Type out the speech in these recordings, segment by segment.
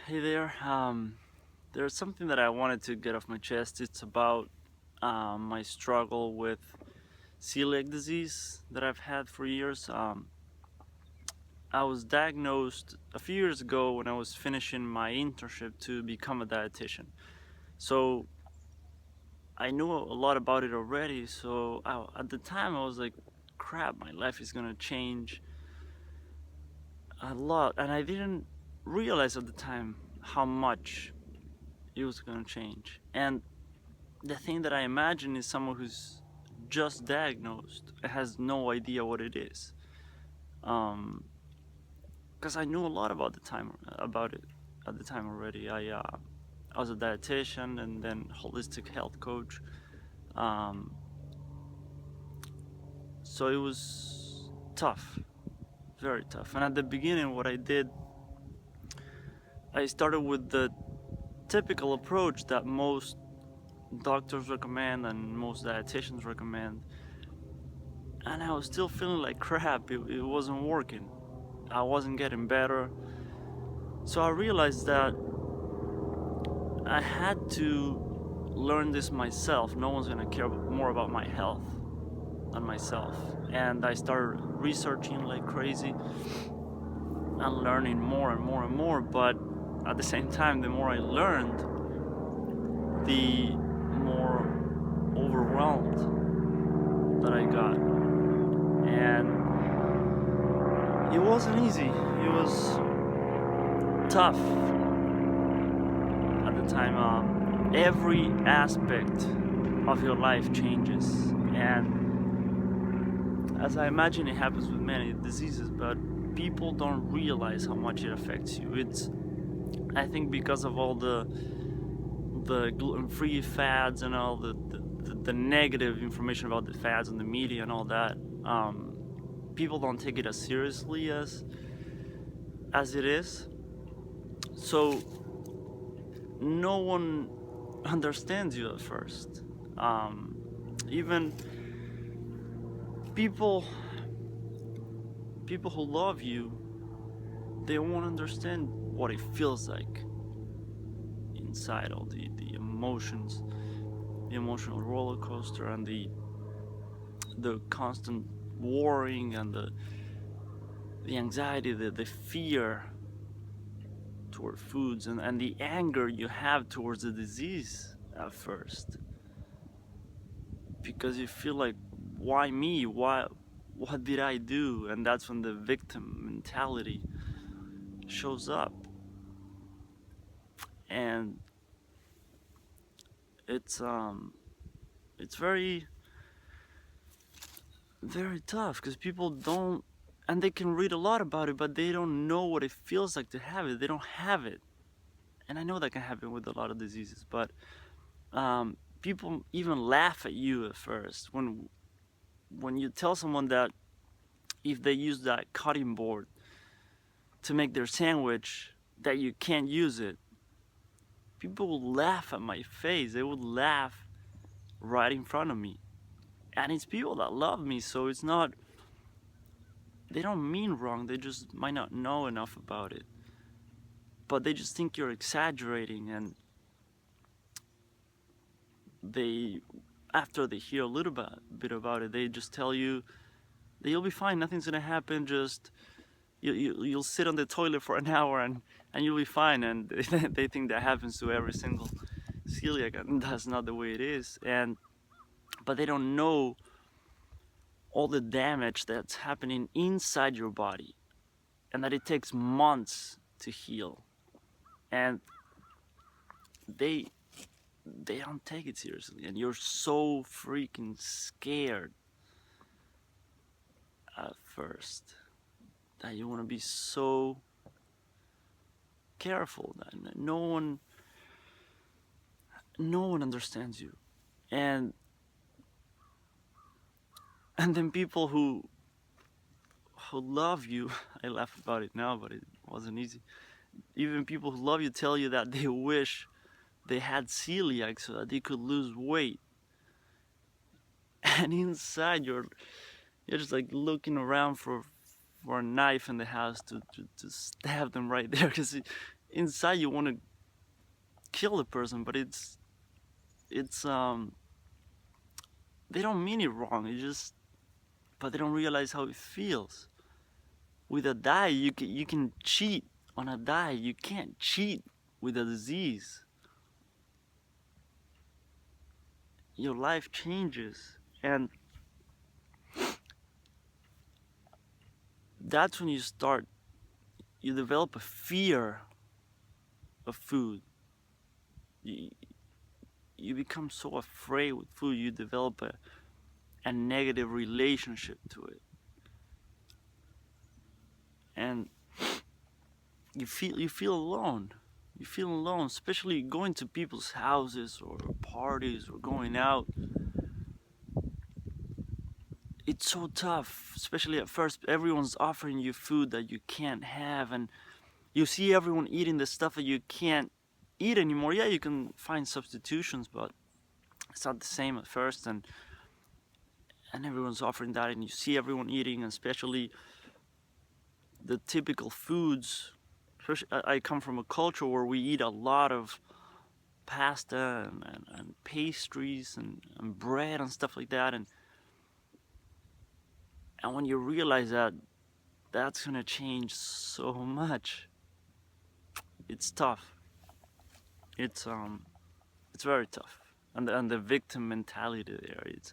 Hey there. There's something that I wanted to get off my chest. It's about my struggle with celiac disease that I've had for years. I was diagnosed a few years ago when I was finishing my internship to become a dietitian. So I knew a lot about it already. So at the time I was like, crap, my life is gonna change a lot. And I didn't realize at the time how much it was gonna change. And the thing that I imagine is someone who's just diagnosed has no idea what it is. Because I knew a lot about it at the time already. I was a dietitian and then holistic health coach. Um, so it was tough, very tough. And at the beginning, what I did, I started with the typical approach that most doctors recommend and most dietitians recommend, and I was still feeling like crap. It wasn't working. I wasn't getting better. So I realized that I had to learn this myself. No one's gonna care more about my health than myself. And I started researching like crazy and learning more and more and more. But at the same time, the more I learned, the more overwhelmed that I got. And it wasn't easy. It was tough at the time. Every aspect of your life changes, and as I imagine it happens with many diseases, but people don't realize how much it affects you. It's, I think, because of all the gluten-free fads and all the negative information about the fads in the media and all that. People don't take it as seriously as it is. So no one understands you at first. Even people who love you, they won't understand what it feels like inside, all the emotions, the emotional roller coaster, and the constant worrying and the anxiety, the fear toward foods, and the anger you have towards the disease at first, because you feel like, why me? What did I do? And that's when the victim mentality shows up. And it's very, very tough, because people don't, and they can read a lot about it, but they don't know what it feels like to have it. They don't have it. And I know that can happen with a lot of diseases, but people even laugh at you at first when you tell someone that if they use that cutting board to make their sandwich, that you can't use it. People will laugh at my face. They would laugh right in front of me. And it's people that love me, so it's not, they don't mean wrong, they just might not know enough about it. But they just think you're exaggerating, and they, after they hear a little bit about it, they just tell you that you'll be fine, nothing's gonna happen, just you'll sit on the toilet for an hour and you'll be fine. And they think that happens to every single celiac, and that's not the way it is. But they don't know all the damage that's happening inside your body, and that it takes months to heal. And they don't take it seriously, and you're so freaking scared at first that you want to be so careful that no one understands you. And then people who love you, I laugh about it now, but it wasn't easy. Even people who love you tell you that they wish they had celiac so that they could lose weight. And inside you're just like looking around for a knife in the house to stab them right there, because inside you want to kill the person, but it's they don't mean it wrong. But they don't realize how it feels. With a diet, you can cheat on a diet. You can't cheat with a disease. Your life changes, and that's when you develop a fear of food. You, you become so afraid with food, you develop a negative relationship to it. And you feel alone. You feel alone, especially going to people's houses or parties or going out. It's so tough, especially at first. Everyone's offering you food that you can't have, and you see everyone eating the stuff that you can't eat anymore. Yeah, you can find substitutions, but it's not the same at first, and everyone's offering that, and you see everyone eating, and especially the typical foods. I come from a culture where we eat a lot of pasta and pastries and bread and stuff like that, and when you realize that that's gonna change so much, it's tough. It's very tough, and the victim mentality there, it's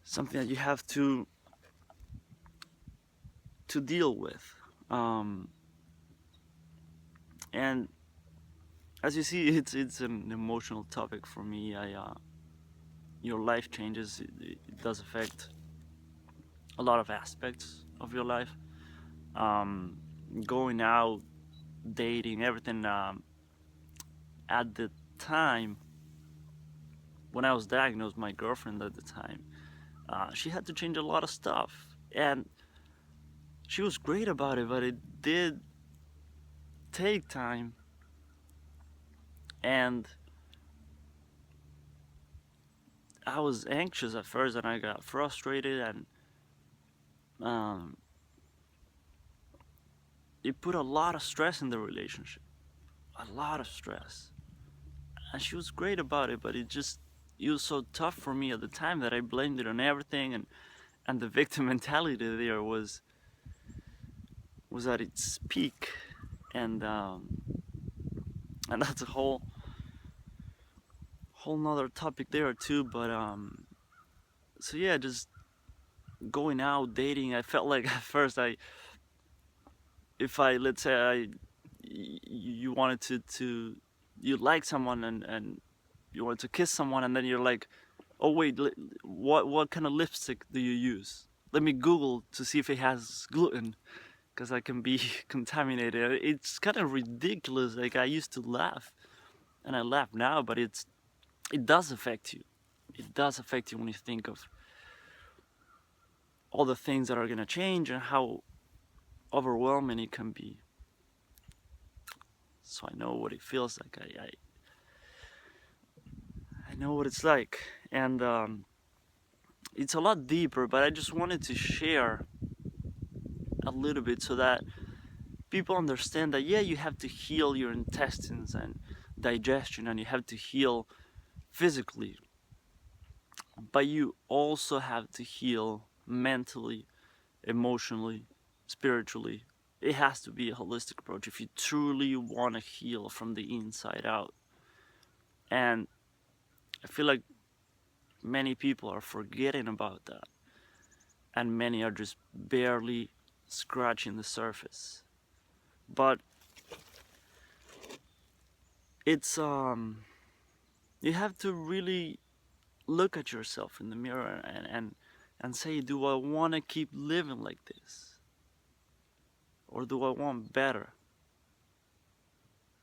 something that you have to deal with. And as you see, it's an emotional topic for me. Your life changes. It does affect a lot of aspects of your life. Going out, dating, everything. At the time when I was diagnosed, my girlfriend at the time, she had to change a lot of stuff, and she was great about it, but it did take time, and I was anxious at first, and I got frustrated, and it put a lot of stress in the relationship, a lot of stress. And she was great about it, but it was so tough for me at the time that I blamed it on everything, and the victim mentality there was at its peak, and that's a whole nother topic there too. But so yeah, just going out, dating, I felt like at first let's say you wanted to you like someone, and you want to kiss someone, and then you're like, oh wait, what kind of lipstick do you use? Let me Google to see if it has gluten, because I can be contaminated. It's kind of ridiculous. Like, I used to laugh, and I laugh now, but it does affect you. It does affect you when you think of all the things that are gonna change and how overwhelming it can be. So I know what it feels like. I know what it's like, and it's a lot deeper. But I just wanted to share a little bit so that people understand that yeah, you have to heal your intestines and digestion, and you have to heal physically, but you also have to heal mentally, emotionally, spiritually. It has to be a holistic approach if you truly want to heal from the inside out. And I feel like many people are forgetting about that, and many are just barely scratching the surface. But it's you have to really look at yourself in the mirror and say, do I want to keep living like this, or do I want better?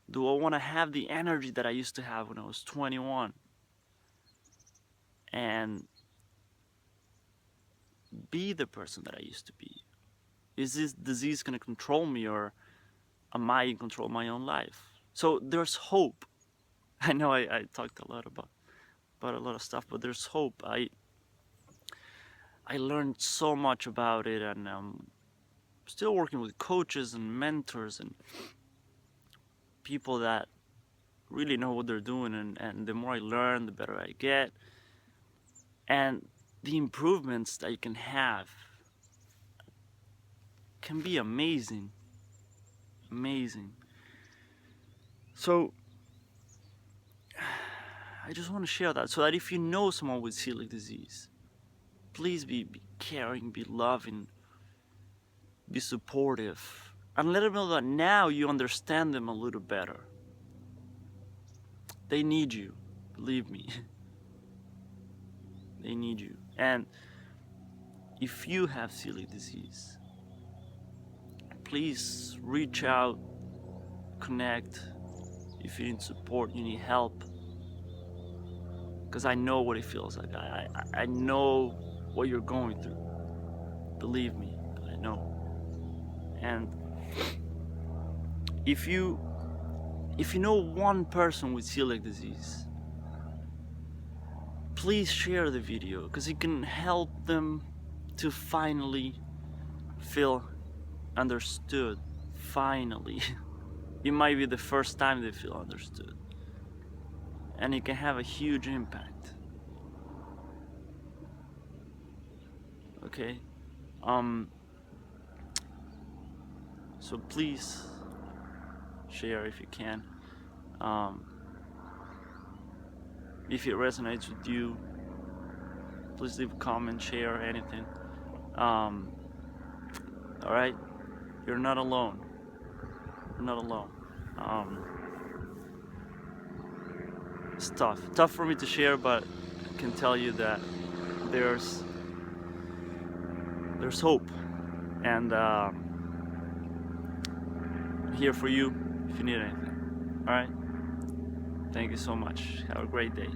Do I want to have the energy that I used to have when I was 21 and be the person that I used to be? Is this disease going to control me, or am I in control of my own life? So there's hope. I know I talked a lot about a lot of stuff, but there's hope. I learned so much about it, and still working with coaches and mentors and people that really know what they're doing, and the more I learn, the better I get, and the improvements that you can have can be amazing. So I just want to share that, so that if you know someone with celiac disease, please be caring, be loving, be supportive, and let them know that now you understand them a little better. They need you, believe me. They need you. And if you have celiac disease, please reach out, connect. If you need support, you need help, because I know what it feels like. I know what you're going through. Believe me, I know. And if you know one person with celiac disease, please share the video, because it can help them to finally feel understood. Finally. It might be the first time they feel understood, and it can have a huge impact. Okay? So please share if you can. If it resonates with you, please leave a comment, share, anything. Alright? You're not alone. You're not alone. It's tough for me to share, but I can tell you that there's hope, and I'm here for you if you need anything. Alright? Thank you so much. Have a great day.